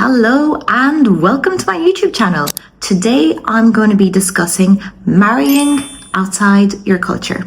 Hello and welcome to my YouTube channel. Today I'm going to be discussing marrying outside your culture.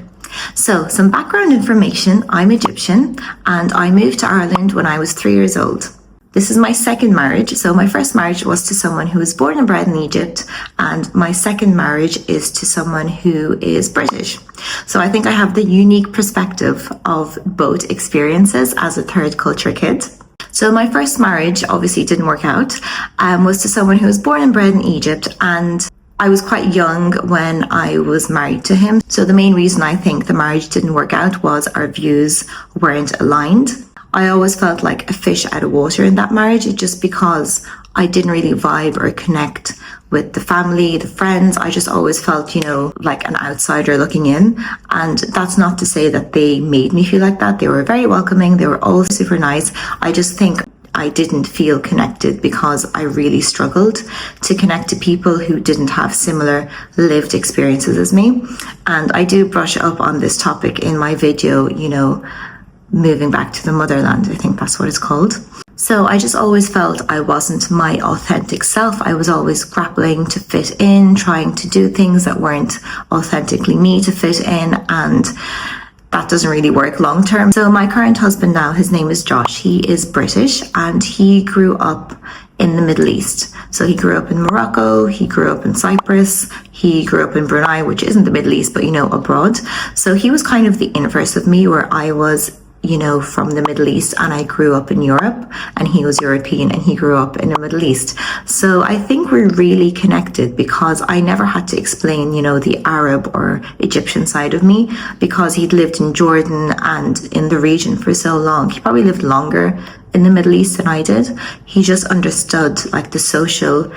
So some background information: I'm Egyptian and I moved to Ireland when I was 3 years old. This is my second marriage. So my first marriage was to someone who was born and bred in Egypt, and my second marriage is to someone who is British. So I think I have the unique perspective of both experiences as a third culture kid. So my first marriage obviously didn't work out, was to someone who was born and bred in Egypt, and I was quite young when I was married to him. So the main reason I think the marriage didn't work out was our views weren't aligned. I always felt like a fish out of water in that marriage, just because I didn't really vibe or connect with the family, the friends. I just always felt, like an outsider looking in. And that's not to say that they made me feel like that. They were very welcoming. They were all super nice. I just think I didn't feel connected because I really struggled to connect to people who didn't have similar lived experiences as me. And I do brush up on this topic in my video, moving back to the motherland. I think that's what it's called. So I just always felt I wasn't my authentic self. I was always grappling to fit in, trying to do things that weren't authentically me to fit in, and that doesn't really work long term. So my current husband now, his name is Josh. He is British and he grew up in the Middle East. So he grew up in Morocco, he grew up in Cyprus, he grew up in Brunei, which isn't the Middle East, but abroad. So he was kind of the inverse of me, where I was from the Middle East and I grew up in Europe, and he was European and he grew up in the Middle East. So I think we're really connected because I never had to explain, the Arab or Egyptian side of me, because he'd lived in Jordan and in the region for so long. He probably lived longer in the Middle East than I did. He just understood like the social,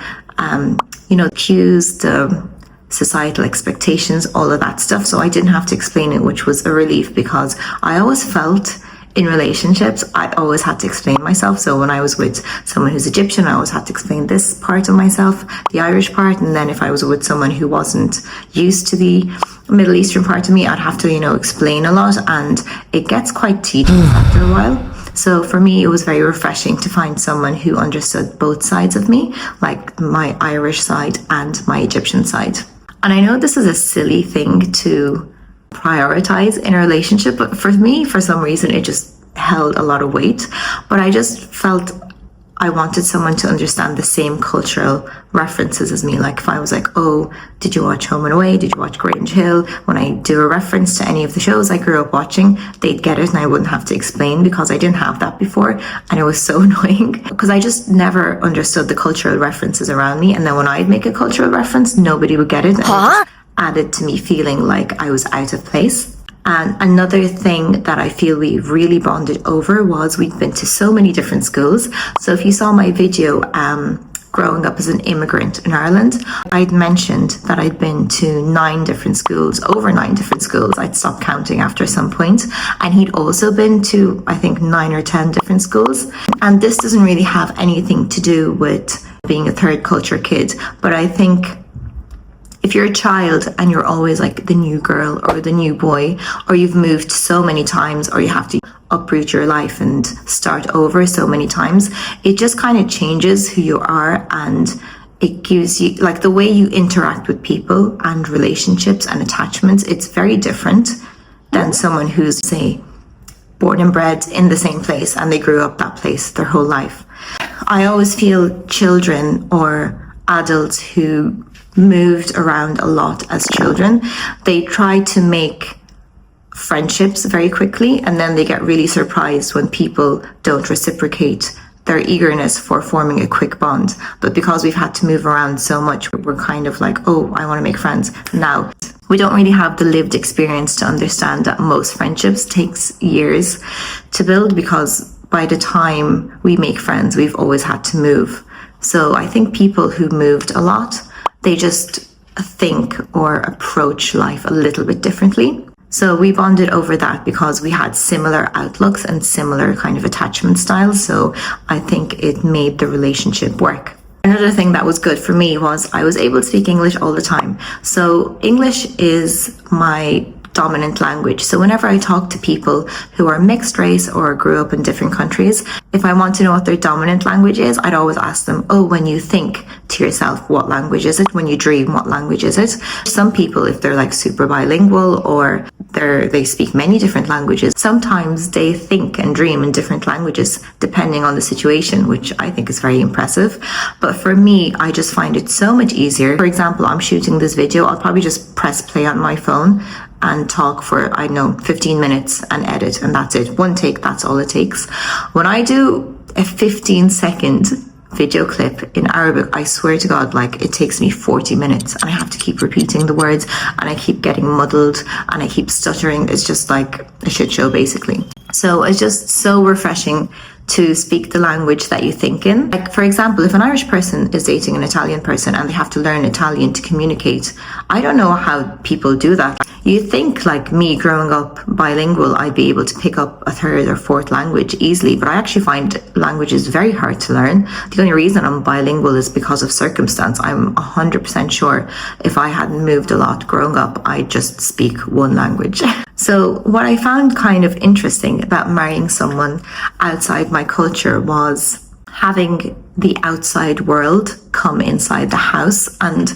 cues, the societal expectations, all of that stuff. So I didn't have to explain it, which was a relief, because I always felt in relationships, I always had to explain myself. So when I was with someone who's Egyptian, I always had to explain this part of myself, the Irish part. And then if I was with someone who wasn't used to the Middle Eastern part of me, I'd have to, explain a lot. And it gets quite tedious after a while. So for me, it was very refreshing to find someone who understood both sides of me, like my Irish side and my Egyptian side. And I know this is a silly thing to prioritize in a relationship, but for me, for some reason, it just held a lot of weight. But I just felt I wanted someone to understand the same cultural references as me. Like if I was like, oh, did you watch Home and Away? Did you watch Grange Hill? When I do a reference to any of the shows I grew up watching, they'd get it and I wouldn't have to explain, because I didn't have that before. And it was so annoying because I just never understood the cultural references around me. And then when I'd make a cultural reference, nobody would get it. And it just added to me feeling like I was out of place. And another thing that I feel we really bonded over was we'd been to so many different schools. So if you saw my video, growing up as an immigrant in Ireland, I'd mentioned that I'd been to 9 different schools, over 9 different schools. I'd stopped counting after some point. And he'd also been to, I think, 9 or 10 different schools. And this doesn't really have anything to do with being a third culture kid, but I think if you're a child and you're always like the new girl or the new boy, or you've moved so many times, or you have to uproot your life and start over so many times, it just kind of changes who you are, and it gives you like the way you interact with people and relationships and attachments. It's very different than someone who's, say, born and bred in the same place and they grew up that place their whole life. I always feel children or adults who moved around a lot as children, they try to make friendships very quickly, and then they get really surprised when people don't reciprocate their eagerness for forming a quick bond. But because we've had to move around so much, we're kind of like, oh, I want to make friends now. We don't really have the lived experience to understand that most friendships takes years to build, because by the time we make friends, we've always had to move. So I think people who moved a lot, they just think or approach life a little bit differently. So we bonded over that because we had similar outlooks and similar kind of attachment styles. So I think it made the relationship work. Another thing that was good for me was I was able to speak English all the time. So English is my dominant language. So whenever I talk to people who are mixed race or grew up in different countries, if I want to know what their dominant language is, I'd always ask them, oh, when you think to yourself, what language is it? When you dream, what language is it? Some people, if they're like super bilingual or they speak many different languages, sometimes they think and dream in different languages depending on the situation, which I think is very impressive. But for me, I just find it so much easier. For example, I'm shooting this video, I'll probably just press play on my phone and talk for, I don't know, 15 minutes and edit, and that's it. One take, that's all it takes. When I do a 15-second video clip in Arabic, I swear to God, like it takes me 40 minutes and I have to keep repeating the words and I keep getting muddled and I keep stuttering. It's just like a shit show basically. So it's just so refreshing to speak the language that you think in. Like, for example, if an Irish person is dating an Italian person and they have to learn Italian to communicate, I don't know how people do that. You think like me growing up bilingual, I'd be able to pick up a third or fourth language easily, but I actually find languages very hard to learn. The only reason I'm bilingual is because of circumstance. I'm 100% sure if I hadn't moved a lot growing up, I'd just speak one language. So what I found kind of interesting about marrying someone outside my culture was having the outside world come inside the house. And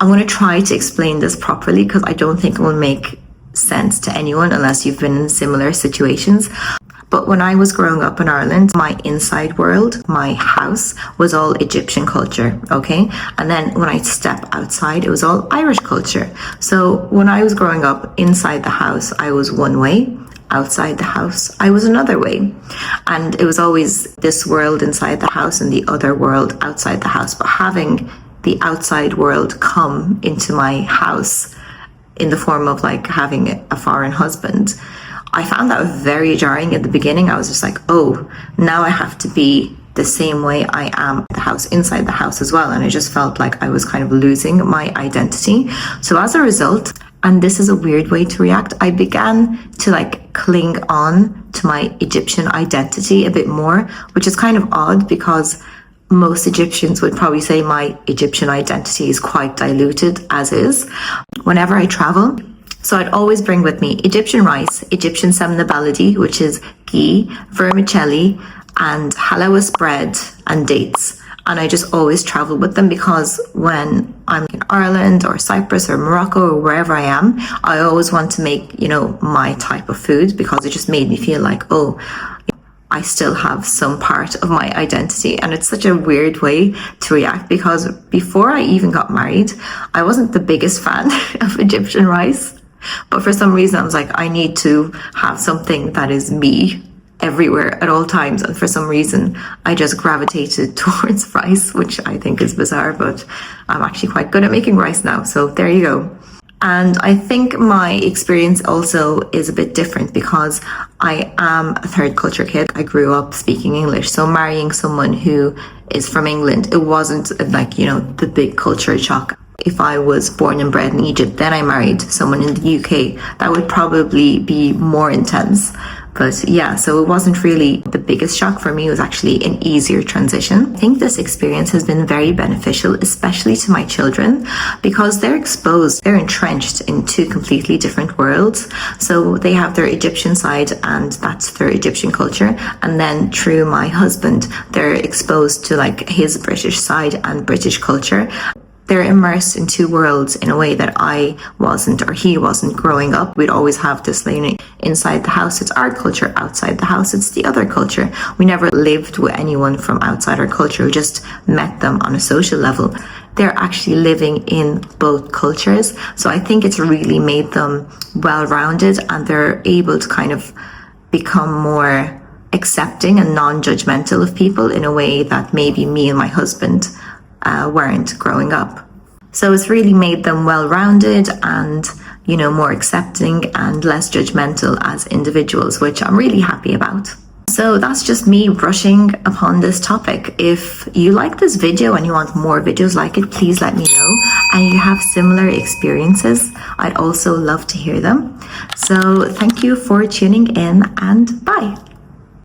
I'm going to try to explain this properly because I don't think it will make sense to anyone unless you've been in similar situations. But when I was growing up in Ireland, my inside world, my house, was all Egyptian culture, okay? And then when I step outside, it was all Irish culture. So when I was growing up inside the house, I was one way. Outside the house, I was another way. And it was always this world inside the house and the other world outside the house. But having the outside world come into my house in the form of like having a foreign husband, I found that very jarring at the beginning. I was just like, oh, now I have to be the same way I am the house inside the house as well. And I just felt like I was kind of losing my identity. So as a result, and this is a weird way to react, I began to like cling on to my Egyptian identity a bit more, which is kind of odd because most Egyptians would probably say my Egyptian identity is quite diluted as is. Whenever I travel, so I'd always bring with me Egyptian rice, Egyptian semnabaladi, which is ghee, vermicelli, and halawas bread and dates. And I just always travel with them because when I'm in Ireland or Cyprus or Morocco or wherever I am, I always want to make, my type of food because it just made me feel like, oh, I still have some part of my identity. And it's such a weird way to react because before I even got married, I wasn't the biggest fan of Egyptian rice. But for some reason, I was like, I need to have something that is me everywhere at all times. And for some reason, I just gravitated towards rice, which I think is bizarre, but I'm actually quite good at making rice now. So there you go. And I think my experience also is a bit different because I am a third culture kid. I grew up speaking English. So marrying someone who is from England, it wasn't like, the big culture shock. If I was born and bred in Egypt, then I married someone in the UK, that would probably be more intense. But yeah, so it wasn't really the biggest shock for me. It was actually an easier transition. I think this experience has been very beneficial, especially to my children, because they're entrenched in two completely different worlds. So they have their Egyptian side and that's their Egyptian culture. And then through my husband, they're exposed to like his British side and British culture. They're immersed in two worlds in a way that I wasn't or he wasn't growing up. We'd always have this learning inside the house, it's our culture, outside the house, it's the other culture. We never lived with anyone from outside our culture, we just met them on a social level. They're actually living in both cultures. So I think it's really made them well-rounded and they're able to kind of become more accepting and non-judgmental of people in a way that maybe me and my husband weren't growing up. So it's really made them well-rounded and, more accepting and less judgmental as individuals, which I'm really happy about. So that's just me brushing upon this topic. If you like this video and you want more videos like it, please let me know. And you have similar experiences, I'd also love to hear them. So thank you for tuning in and bye.